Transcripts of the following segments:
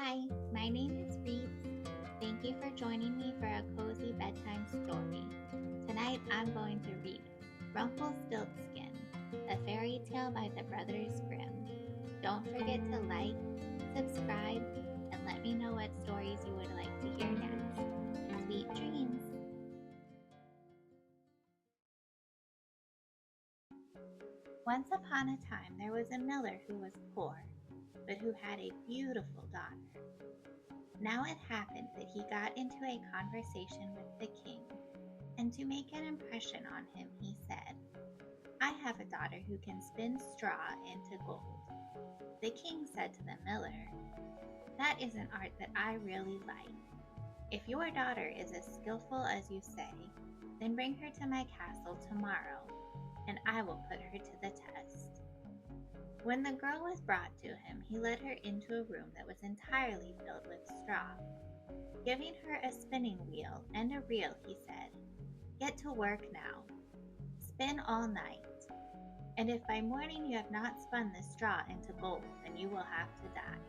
Hi, my name is Reets. Thank you for joining me for a cozy bedtime story. Tonight I'm going to read Rumpelstiltskin, a fairy tale by the Brothers Grimm. Don't forget to like, subscribe, and let me know what stories you would like to hear next. Sweet dreams! Once upon a time there was a miller who was poor, but who had a beautiful daughter. Now it happened that he got into a conversation with the king, and to make an impression on him, he said, "I have a daughter who can spin straw into gold." The king said to the miller, "That is an art that I really like. If your daughter is as skillful as you say, then bring her to my castle tomorrow, and I will put her to the test." When the girl was brought to him, he led her into a room that was entirely filled with straw. Giving her a spinning wheel and a reel, he said, "Get to work now. Spin all night. And if by morning you have not spun the straw into gold, then you will have to die."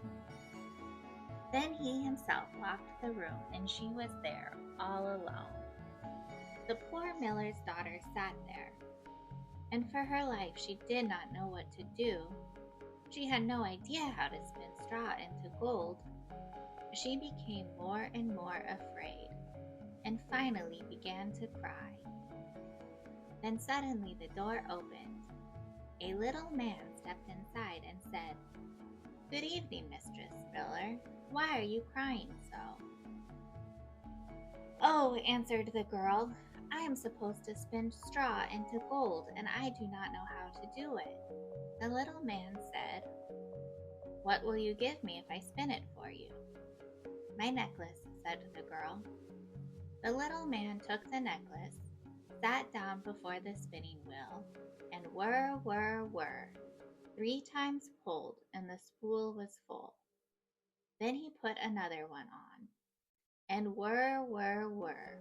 Then he himself locked the room, and she was there, all alone. The poor miller's daughter sat there, and for her life she did not know what to do. She had no idea how to spin straw into gold. She became more and more afraid, and finally began to cry. Then suddenly the door opened. A little man stepped inside and said, "Good evening, Mistress Miller. Why are you crying so?" "Oh," answered the girl, "I am supposed to spin straw into gold, and I do not know how to do it." The little man said, "What will you give me if I spin it for you?" "My necklace," said the girl. The little man took the necklace, sat down before the spinning wheel, and whir, whir, whir, 3 times pulled, and the spool was full. Then he put another one on, and whir, whir, whir,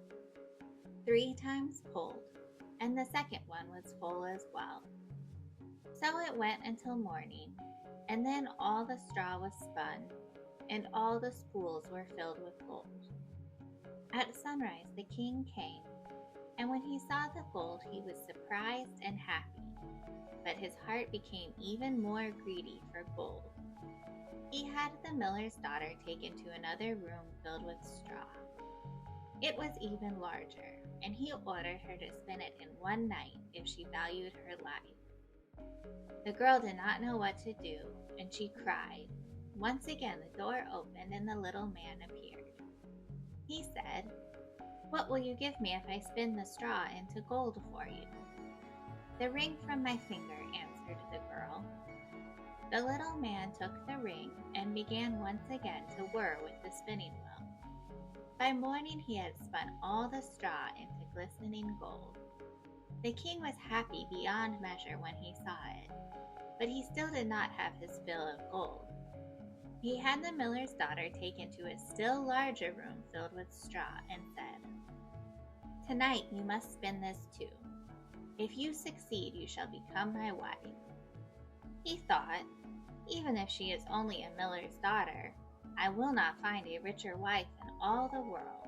3 times pulled, and the second one was full as well. So it went until morning, and then all the straw was spun, and all the spools were filled with gold. At sunrise the king came, and when he saw the gold he was surprised and happy, but his heart became even more greedy for gold. He had the miller's daughter taken to another room filled with straw. It was even larger, and he ordered her to spin it in one night if she valued her life. The girl did not know what to do, and she cried. Once again the door opened and the little man appeared. He said, "What will you give me if I spin the straw into gold for you?" "The ring from my finger," answered the girl. The little man took the ring and began once again to whir with the spinning wheel. By morning he had spun all the straw into glistening gold. The king was happy beyond measure when he saw it, but he still did not have his fill of gold. He had the miller's daughter taken to a still larger room filled with straw and said, "Tonight you must spin this too. If you succeed, you shall become my wife." He thought, "Even if she is only a miller's daughter, I will not find a richer wife in all the world."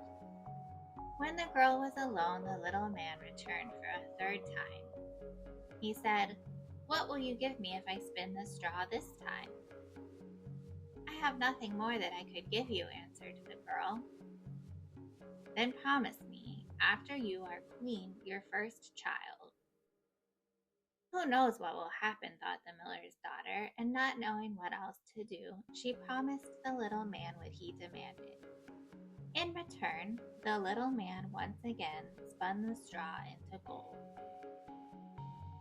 When the girl was alone, the little man returned for a third time. He said, "What will you give me if I spin the straw this time?" "I have nothing more that I could give you," answered the girl. "Then promise me, after you are queen, your first child." Who knows what will happen, thought the miller's daughter, and not knowing what else to do, she promised the little man what he demanded. In return, the little man once again spun the straw into gold.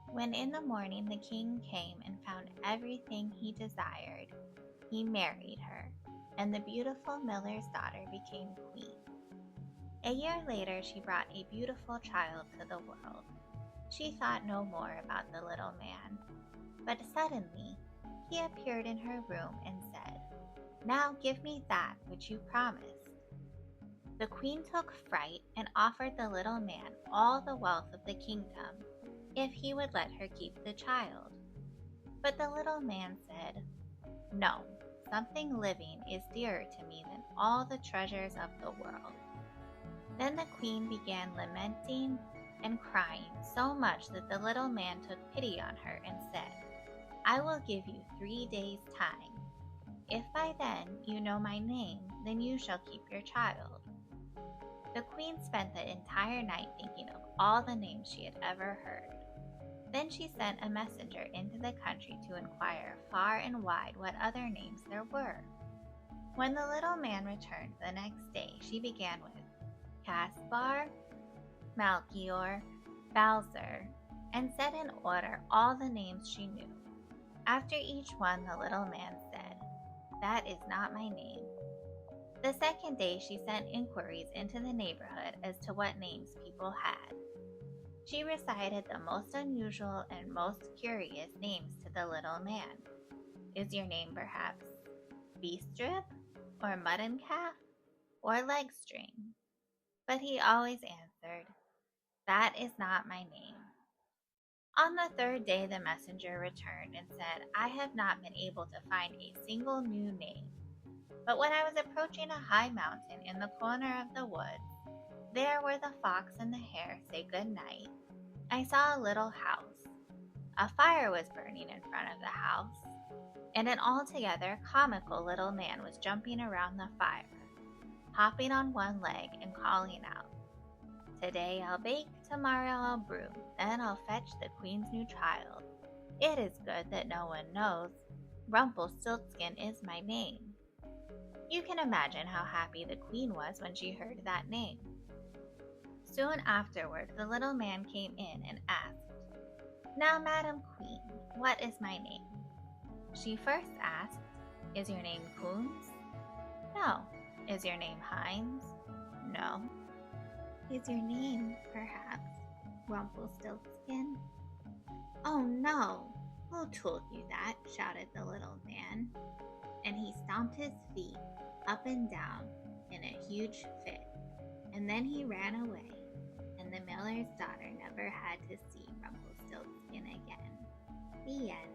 When in the morning the king came and found everything he desired, he married her, and the beautiful miller's daughter became queen. A year later she brought a beautiful child to the world. She thought no more about the little man, but suddenly he appeared in her room and said, "Now give me that which you promised." The queen took fright and offered the little man all the wealth of the kingdom if he would let her keep the child. But the little man said, "No, something living is dearer to me than all the treasures of the world." Then the queen began lamenting and crying so much that the little man took pity on her and said, "I will give you 3 days' time. If by then you know my name, then you shall keep your child." The queen spent the entire night thinking of all the names she had ever heard. Then she sent a messenger into the country to inquire far and wide what other names there were. When the little man returned the next day, she began with Caspar, Melchior, Bowser, and said in order all the names she knew. After each one, the little man said, "That is not my name." The second day, she sent inquiries into the neighborhood as to what names people had. She recited the most unusual and most curious names to the little man. "Is your name perhaps Beestrip, or Mutton Calf, or Leg String?" But he always answered, "That is not my name." On the third day, the messenger returned and said, "I have not been able to find a single new name. But when I was approaching a high mountain in the corner of the woods, there where the fox and the hare say good night, I saw a little house. A fire was burning in front of the house, and an altogether comical little man was jumping around the fire, hopping on one leg and calling out, 'Today I'll bake, tomorrow I'll brew, then I'll fetch the queen's new child. It is good that no one knows. Rumpelstiltskin is my name.' You can imagine how happy the queen was when she heard that name. Soon afterward, the little man came in and asked, 'Now, Madam Queen, what is my name?' She first asked, 'Is your name Coons?' 'No.' 'Is your name Hines?' 'No.' 'Is your name, perhaps, Rumpelstiltskin?' 'Oh no! Who told you that?' shouted the little man, and he stomped his feet up and down in a huge fit, and then he ran away, and the miller's daughter never had to see Rumpelstiltskin again. The end.